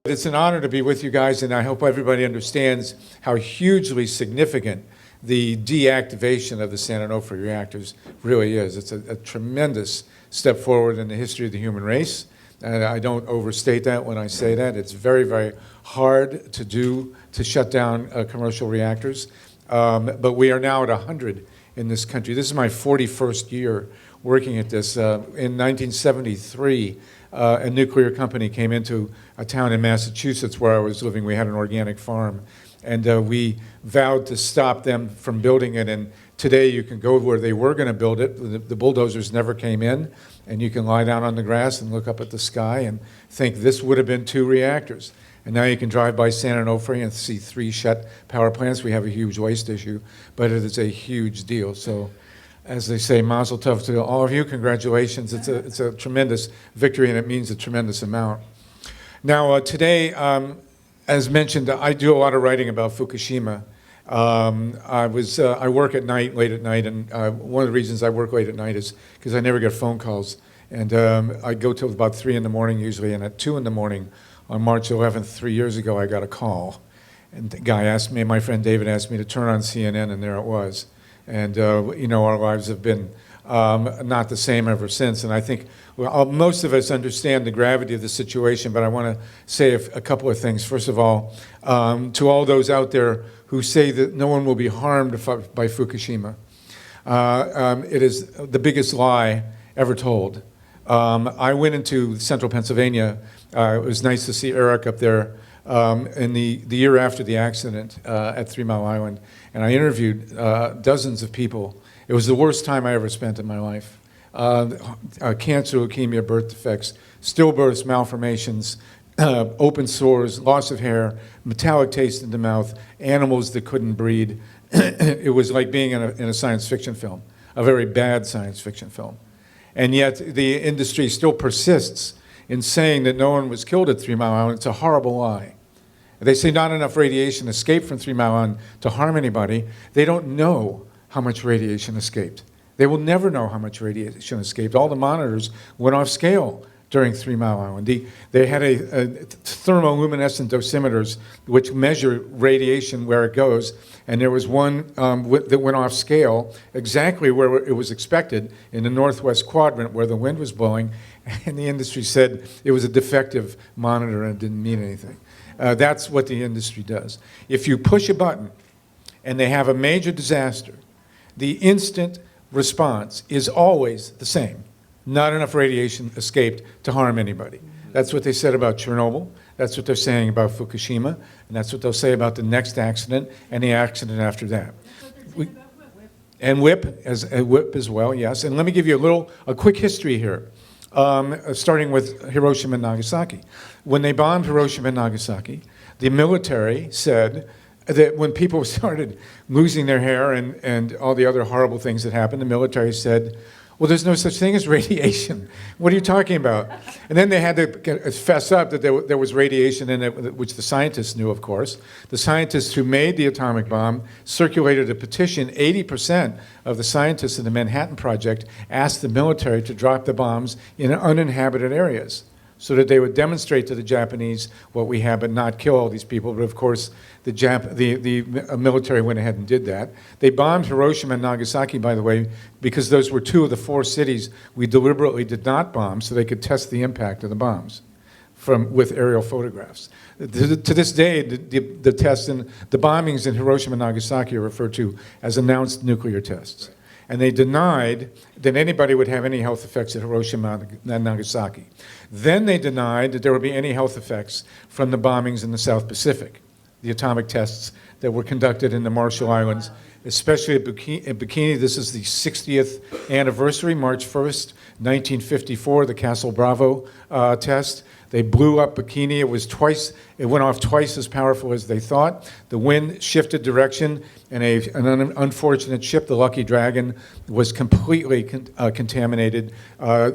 It's an honor to be with you guys, and I hope everybody understands how hugely significant the deactivation of the San Onofre reactors really is. It's a tremendous step forward in the history of the human race. And I don't overstate that when I say that. It's very, very hard to do, to shut down commercial reactors. But we are now at 100 in this country. This is my 41st year working at this. In 1973, a nuclear company came into a town in Massachusetts where I was living. We had an organic farm. And we vowed to stop them from building it. And today you can go where they were going to build it. The bulldozers never came in. And you can lie down on the grass and look up at the sky and think this would have been 2 reactors. And now you can drive by San Onofre and see 3 shut power plants. We have a huge waste issue, but it is a huge deal. So as they say, mazel tov to all of you. Congratulations. It's a tremendous victory, and it means a tremendous amount. Now, today, as mentioned, I do a lot of writing about Fukushima. I work at night, late at night, and one of the reasons I work late at night is because I never get phone calls. And I go till about 3 in the morning usually, and at 2 in the morning on March 11th, 3 years ago, I got a call. And the guy asked me, my friend David asked me to turn on CNN, and there it was. And, you know, our lives have been not the same ever since. And I think most of us understand the gravity of the situation, but I want to say a couple of things. First of all, to all those out there who say that no one will be harmed by Fukushima, it is the biggest lie ever told. I went into central Pennsylvania. It was nice to see Eric up there in the year after the accident at 3 Mile Island, and I interviewed dozens of people. It was the worst time I ever spent in my life. Cancer, leukemia, birth defects, stillbirths, malformations, open sores, loss of hair, metallic taste in the mouth, animals that couldn't breed. It was like being in a science fiction film, a very bad science fiction film. And yet the industry still persists in saying that no one was killed at 3 Mile Island. It's a horrible lie. They say not enough radiation escaped from 3 Mile Island to harm anybody. They don't know how much radiation escaped. They will never know how much radiation escaped. All the monitors went off scale during 3 Mile Island. They had a thermoluminescent dosimeters which measure radiation where it goes, and there was one that went off scale exactly where it was expected in the northwest quadrant where the wind was blowing, and the industry said it was a defective monitor and it didn't mean anything. That's what the industry does. If you push a button and they have a major disaster, the instant response is always the same. Not enough radiation escaped to harm anybody. That's what they said about Chernobyl. That's what they're saying about Fukushima. And that's what they'll say about the next accident and the accident after that. And WIP as well, yes. And let me give you a quick history here, starting with Hiroshima and Nagasaki. When they bombed Hiroshima and Nagasaki, the military said that when people started losing their hair and all the other horrible things that happened, the military said, well, there's no such thing as radiation. What are you talking about? And then they had to fess up that there was radiation in it, which the scientists knew, of course. The scientists who made the atomic bomb circulated a petition. 80% of the scientists in the Manhattan Project asked the military to drop the bombs in uninhabited areas so that they would demonstrate to the Japanese what we have but not kill all these people. But of course, the military went ahead and did that. They bombed Hiroshima and Nagasaki, by the way, because those were 2 of the 4 cities we deliberately did not bomb so they could test the impact of the bombs with aerial photographs. To this day, the tests and the bombings in Hiroshima and Nagasaki are referred to as announced nuclear tests. And they denied that anybody would have any health effects at Hiroshima and Nagasaki. Then they denied that there would be any health effects from the bombings in the South Pacific, the atomic tests that were conducted in the Marshall Islands, especially at Bikini. This is the 60th anniversary, March 1st, 1954, the Castle Bravo test. They blew up Bikini. It went off twice as powerful as they thought. The wind shifted direction, and an unfortunate ship, the Lucky Dragon, was completely contaminated.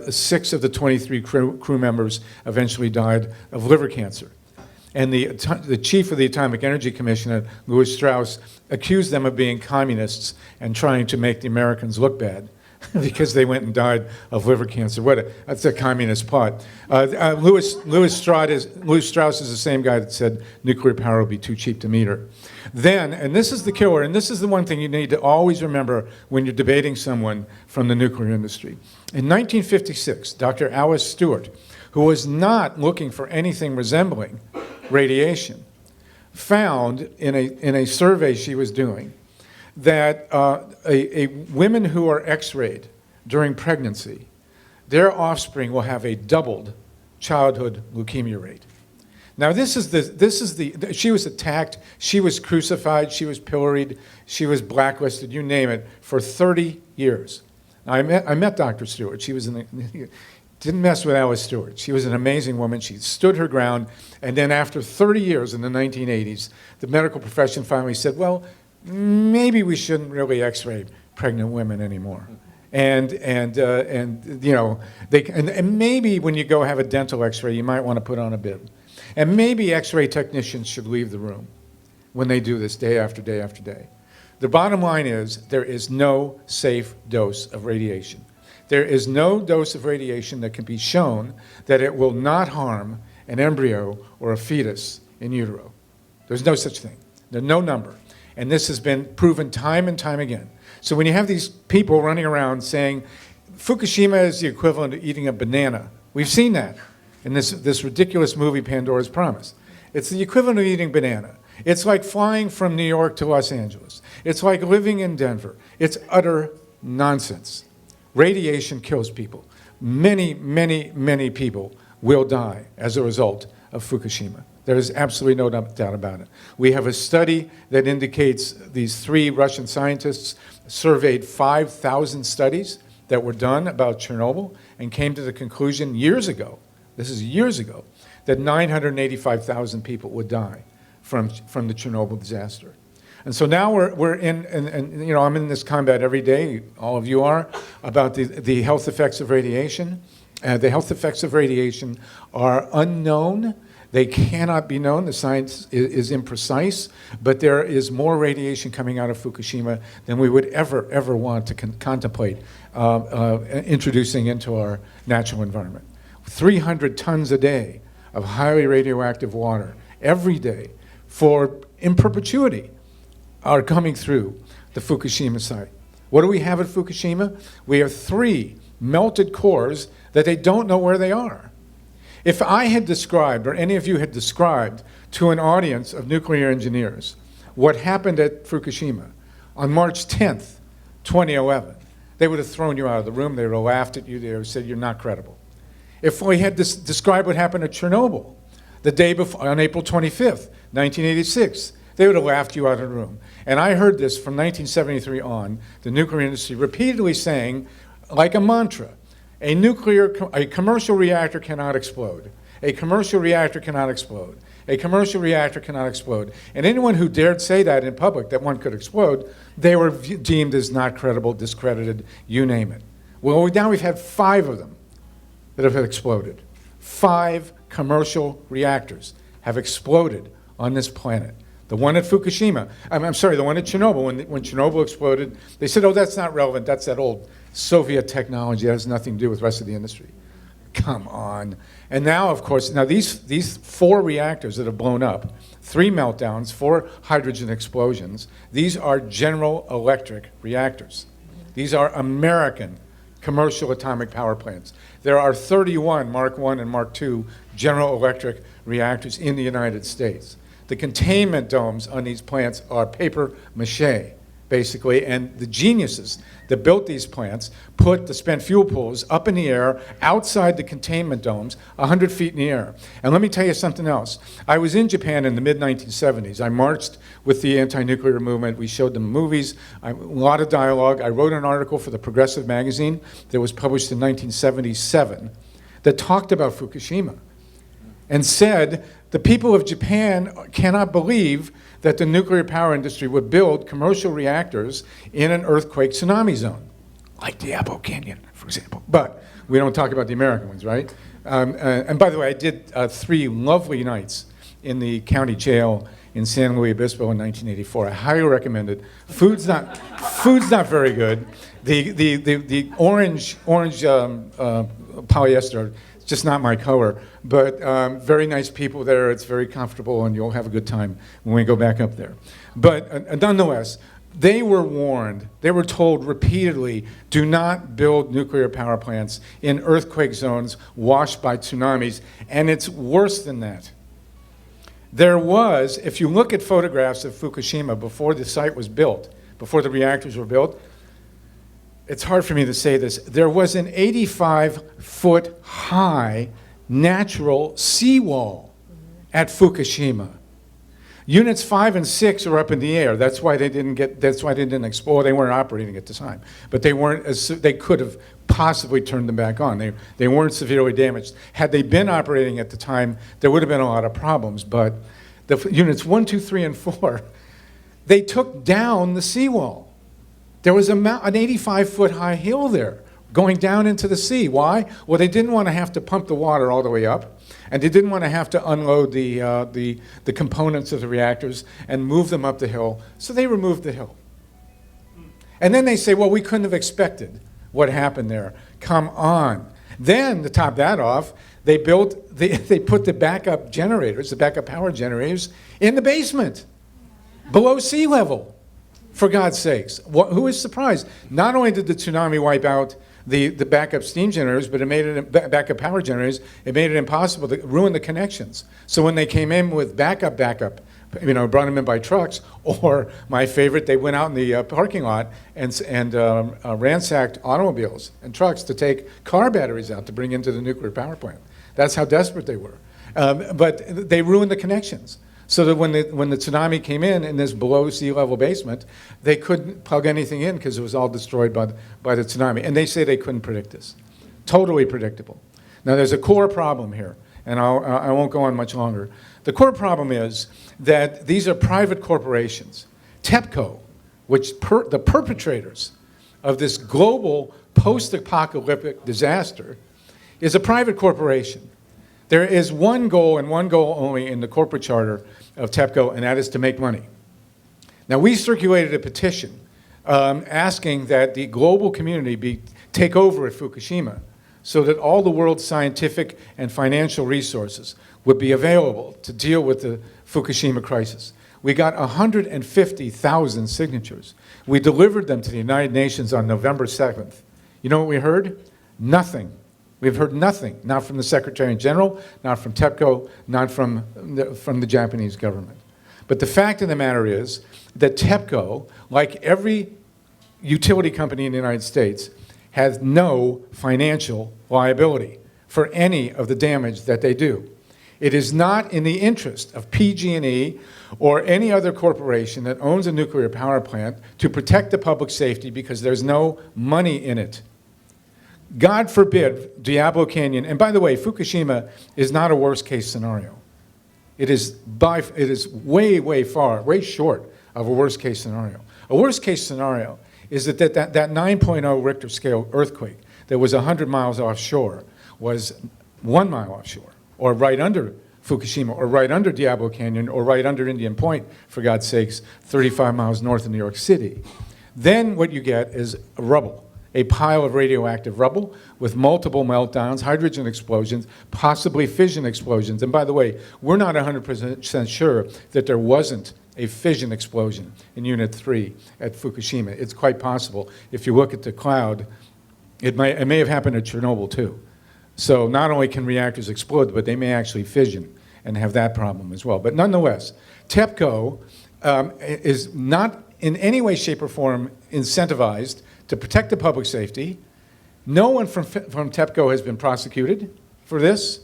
6 of the 23 crew members eventually died of liver cancer. And the chief of the Atomic Energy Commission, Louis Strauss, accused them of being communists and trying to make the Americans look bad. because they went and died of liver cancer. That's a communist plot. Louis Strauss is the same guy that said nuclear power will be too cheap to meter. Then, and this is the killer, and this is the one thing you need to always remember when you're debating someone from the nuclear industry. In 1956, Dr. Alice Stewart, who was not looking for anything resembling radiation, found in a survey she was doing that women who are X-rayed during pregnancy, their offspring will have a doubled childhood leukemia rate. Now she was attacked, she was crucified, she was pilloried, she was blacklisted, you name it, for 30 years. Now, I met Dr. Stewart. She was didn't mess with Alice Stewart. She was an amazing woman. She stood her ground. And then after 30 years in the 1980s, the medical profession finally said, well, maybe we shouldn't really X-ray pregnant women anymore. And you know, and maybe when you go have a dental X-ray, you might want to put on a bib. And maybe X-ray technicians should leave the room when they do this day after day after day. The bottom line is there is no safe dose of radiation. There is no dose of radiation that can be shown that it will not harm an embryo or a fetus in utero. There's no such thing. There's no number. And this has been proven time and time again. So when you have these people running around saying, Fukushima is the equivalent of eating a banana, we've seen that in this ridiculous movie, Pandora's Promise. It's the equivalent of eating banana. It's like flying from New York to Los Angeles. It's like living in Denver. It's utter nonsense. Radiation kills people. Many, many, many people will die as a result of Fukushima. There is absolutely no doubt about it. We have a study that indicates these 3 Russian scientists surveyed 5,000 studies that were done about Chernobyl and came to the conclusion years ago, this is years ago, that 985,000 people would die from the Chernobyl disaster. And so now we're in, and you know, I'm in this combat every day, all of you are, about the health effects of radiation. The health effects of radiation are unknown. They cannot be known. The science is imprecise, but there is more radiation coming out of Fukushima than we would ever want to contemplate introducing into our natural environment. 300 tons a day of highly radioactive water every day in perpetuity are coming through the Fukushima site. What do we have at Fukushima? We have 3 melted cores that they don't know where they are. If I had described, or any of you had described to an audience of nuclear engineers what happened at Fukushima on March 10th, 2011, they would have thrown you out of the room, they would have laughed at you, they would have said you're not credible. If we had described what happened at Chernobyl the day before, on April 25th, 1986, they would have laughed you out of the room. And I heard this from 1973 on, the nuclear industry repeatedly saying, like a mantra, a commercial reactor cannot explode. A commercial reactor cannot explode. A commercial reactor cannot explode. And anyone who dared say that in public, that one could explode, they were deemed as not credible, discredited, you name it. Well, now we've had 5 of them that have exploded. 5 commercial reactors have exploded on this planet. The one at Fukushima, I'm sorry, the one at Chernobyl, when Chernobyl exploded, they said, oh, that's not relevant, that's that old Soviet technology, that has nothing to do with the rest of the industry. Come on. And now, of course, these 4 reactors that have blown up, 3 meltdowns, 4 hydrogen explosions, these are General Electric reactors. These are American commercial atomic power plants. There are 31 Mark I and Mark II General Electric reactors in the United States. The containment domes on these plants are paper mache, basically, and the geniuses that built these plants put the spent fuel pools up in the air outside the containment domes 100 feet in the air. And let me tell you something else. I was in Japan in the mid-1970s. I marched with the anti-nuclear movement. We showed them movies, a lot of dialogue. I wrote an article for the Progressive magazine that was published in 1977 that talked about Fukushima and said the people of Japan cannot believe that the nuclear power industry would build commercial reactors in an earthquake tsunami zone, like Diablo Canyon, for example. But we don't talk about the American ones, right? And by the way, I did 3 lovely nights in the county jail in San Luis Obispo in 1984. I highly recommend it. Food's not very good. The orange polyester, it's just not my color. But very nice people there. It's very comfortable, and you'll have a good time when we go back up there. But nonetheless, they were warned. They were told repeatedly, do not build nuclear power plants in earthquake zones washed by tsunamis. And it's worse than that. There was, if you look at photographs of Fukushima before the site was built, before the reactors were built, it's hard for me to say this, there was an 85-foot high natural seawall at Fukushima. Units 5 and 6 are up in the air. That's why they didn't explode. They weren't operating at the time. But they could have possibly turned them back on. They weren't severely damaged. Had they been operating at the time, there would have been a lot of problems. But the units 1, 2, 3, and 4, they took down the seawall. There was an 85-foot high hill there going down into the sea. Why? Well, they didn't want to have to pump the water all the way up. And they didn't want to have to unload the components of the reactors and move them up the hill, so they removed the hill. And then they say, well, we couldn't have expected what happened there. Come on. Then, to top that off, they put the backup generators, the backup power generators, in the basement, below sea level, for God's sakes. Who is surprised? Not only did the tsunami wipe out the backup steam generators, but it made it backup power generators. It made it impossible to ruin the connections. So when they came in with backup, brought them in by trucks, or my favorite, they went out in the parking lot and ransacked automobiles and trucks to take car batteries out to bring into the nuclear power plant. That's how desperate they were. But they ruined the connections. So that when the tsunami came in this below sea level basement, they couldn't plug anything in because it was all destroyed by the tsunami. And they say they couldn't predict this. Totally predictable. Now there's a core problem here, and I won't go on much longer. The core problem is that these are private corporations. TEPCO, the perpetrators of this global post-apocalyptic disaster, is a private corporation. There is one goal and one goal only in the corporate charter of TEPCO, and that is to make money. Now, we circulated a petition asking that the global community take over at Fukushima so that all the world's scientific and financial resources would be available to deal with the Fukushima crisis. We got 150,000 signatures. We delivered them to the United Nations on November 7th. You know what we heard? Nothing. We've heard nothing, not from the Secretary General, not from TEPCO, not from the Japanese government. But the fact of the matter is that TEPCO, like every utility company in the United States, has no financial liability for any of the damage that they do. It is not in the interest of PG&E or any other corporation that owns a nuclear power plant to protect the public safety because there's no money in it. God forbid Diablo Canyon, and by the way, Fukushima is not a worst case scenario. It is way short of a worst case scenario. A worst case scenario is that 9.0 Richter scale earthquake that was 100 miles offshore was 1 mile offshore, or right under Fukushima, or right under Diablo Canyon, or right under Indian Point, for God's sakes, 35 miles north of New York City. Then what you get is rubble. A pile of radioactive rubble with multiple meltdowns, hydrogen explosions, possibly fission explosions. And by the way, we're not 100% sure that there wasn't a fission explosion in Unit 3 at Fukushima. It's quite possible. If you look at the cloud, it may have happened at Chernobyl too. So not only can reactors explode, but they may actually fission and have that problem as well. But nonetheless, TEPCO is not in any way, shape, or form incentivized to protect the public safety. No one from TEPCO has been prosecuted for this,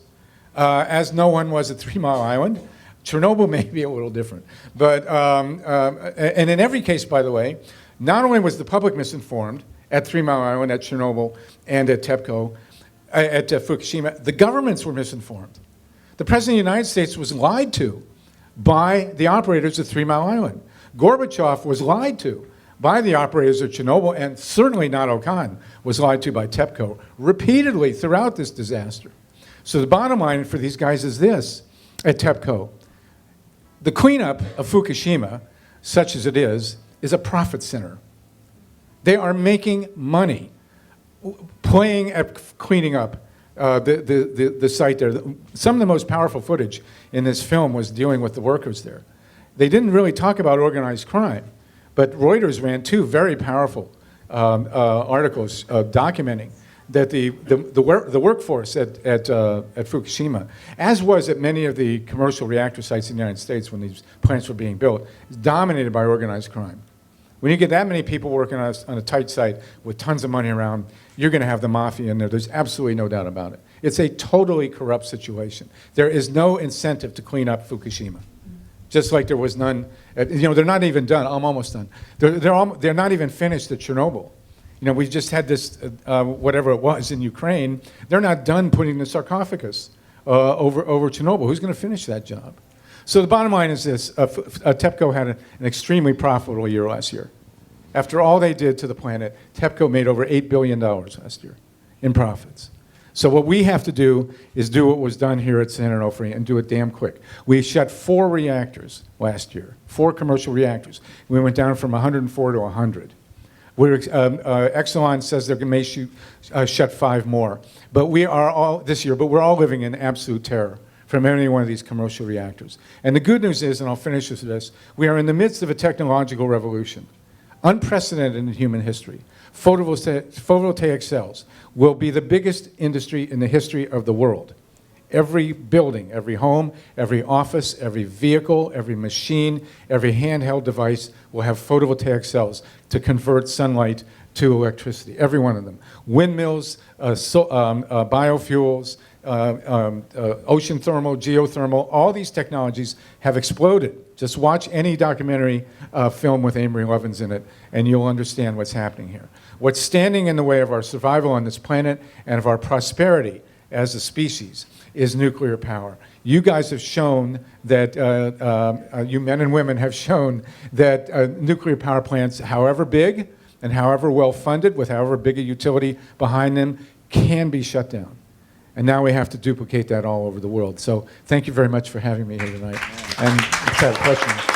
as no one was at 3 Mile Island. Chernobyl may be a little different. But, and in every case, by the way, not only was the public misinformed at 3 Mile Island, at Chernobyl, and at TEPCO, at Fukushima, the governments were misinformed. The President of the United States was lied to by the operators at 3 Mile Island. Gorbachev was lied to by the operators of Chernobyl, and certainly Nato Khan was lied to by TEPCO repeatedly throughout this disaster. So the bottom line for these guys is this at TEPCO. The cleanup of Fukushima, such as it is a profit center. They are making money playing at cleaning up the site there. Some of the most powerful footage in this film was dealing with the workers there. They didn't really talk about organized crime, but Reuters ran two very powerful articles documenting that the workforce at Fukushima, as was at many of the commercial reactor sites in the United States when these plants were being built, is dominated by organized crime. When you get that many people working on a tight site with tons of money around, you're going to have the mafia in there. There's absolutely no doubt about it. It's a totally corrupt situation. There is no incentive to clean up Fukushima, just like there was none. They're not even done. I'm almost done. They're not even finished at Chernobyl. We just had this, whatever it was in Ukraine. They're not done putting the sarcophagus over Chernobyl. Who's going to finish that job? So the bottom line is this. TEPCO had an extremely profitable year last year. After all they did to the planet, TEPCO made over $8 billion last year in profits. So what we have to do is do what was done here at San Onofre and do it damn quick. We shut 4 reactors last year, 4 commercial reactors. We went down from 104 to 100. Exelon says they may shut 5 more. But we are all, this year, but we're all living in absolute terror from any one of these commercial reactors. And the good news is, and I'll finish with this, we are in the midst of a technological revolution, unprecedented in human history. Photovoltaic cells will be the biggest industry in the history of the world. Every building, every home, every office, every vehicle, every machine, every handheld device will have photovoltaic cells to convert sunlight to electricity, every one of them. Windmills, biofuels, ocean thermal, geothermal, all these technologies have exploded. Just watch any documentary film with Amory Lovins in it, and you'll understand what's happening here. What's standing in the way of our survival on this planet and of our prosperity as a species is nuclear power. You guys have shown that, you men and women have shown that nuclear power plants, however big and however well funded, with however big a utility behind them, can be shut down. And now we have to duplicate that all over the world. So thank you very much for having me here tonight. And if you have questions.